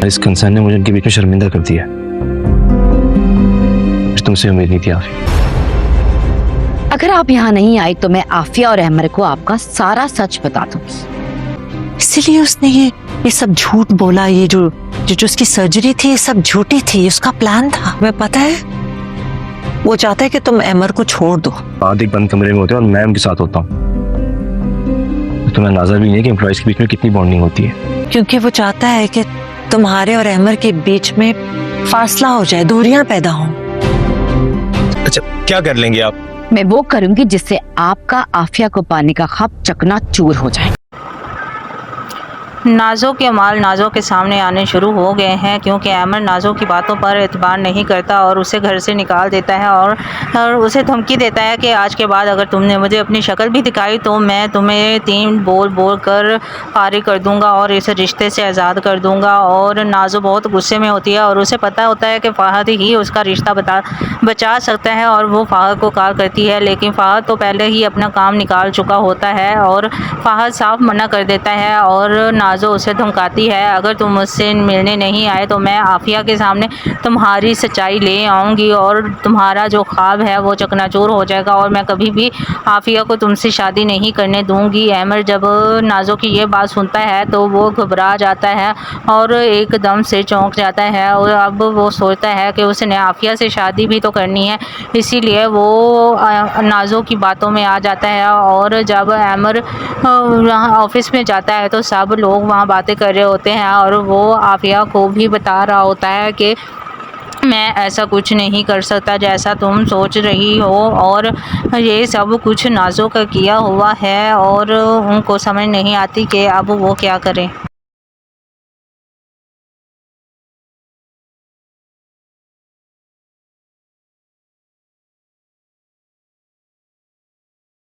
इस कंसर्न ने मुझे उनके बीच में शर्मिंदा कर दिया। तुमसे उम्मीद नहीं थी आफिया। अगर आप यहाँ नहीं आई तो मैं आफिया और अहमर को आपका सारा सच बता दूंगी। इसीलिए उसने ये सब झूठ बोला। ये जो उसकी सर्जरी थी ये सब झूठी थी, उसका प्लान था। मैं पता है वो चाहता है कि तुम अहमर को छोड़ दो। आदि बंद कमरे में होते हैं और मैं उनके साथ होता हूँ। तुम्हें अंदाजा भी नहीं है कि एम्प्लॉइज के बीच में कितनी बॉन्डिंग होती है। क्योंकि वो चाहता है कि तुम्हारे और अहमर के बीच में फासला हो जाए, दूरियां पैदा हों। अच्छा, क्या कर लेंगे आप? मैं वो करूंगी जिससे आपका आफिया को पाने का ख्वाब चकनाचूर हो जाए। नाज़ो के माल नाज़ो के सामने आने शुरू हो गए हैं, क्योंकि अहमर नाज़ो की बातों पर एतबार नहीं करता और उसे घर से निकाल देता है और उसे धमकी देता है कि आज के बाद अगर तुमने मुझे अपनी शक्ल भी दिखाई तो मैं तुम्हें 3 बोल कर फारिग कर दूंगा और इस रिश्ते से आज़ाद कर दूंगा। और नाज़ो बहुत गुस्से में होती है और उसे पता होता है कि फ़हद ही उसका रिश्ता बचा सकता है और वो फ़हद को कॉल करती है, लेकिन फ़हद तो पहले ही अपना काम निकाल चुका होता है और फ़हद साफ मना कर देता है और नाज़ो उसे धमकाती है, अगर तुम मुझसे मिलने नहीं आए तो मैं आफिया के सामने तुम्हारी सच्चाई ले आऊँगी और तुम्हारा जो ख्वाब है वो चकनाचूर हो जाएगा और मैं कभी भी आफिया को तुमसे शादी नहीं करने दूँगी। अहमर जब नाज़ो की ये बात सुनता है तो वो घबरा जाता है और एकदम से चौंक जाता है और अब वो सोचता है कि उसने आफिया से शादी भी तो करनी है, इसीलिए वो नाज़ो की बातों में आ जाता है। और जब अहमर ऑफिस में जाता है तो सब लोग वहाँ बातें कर रहे होते हैं और वो आफिया को भी बता रहा होता है कि मैं ऐसा कुछ नहीं कर सकता जैसा तुम सोच रही हो और ये सब कुछ नाज़ो का किया हुआ है और उनको समझ नहीं आती कि अब वो क्या करें।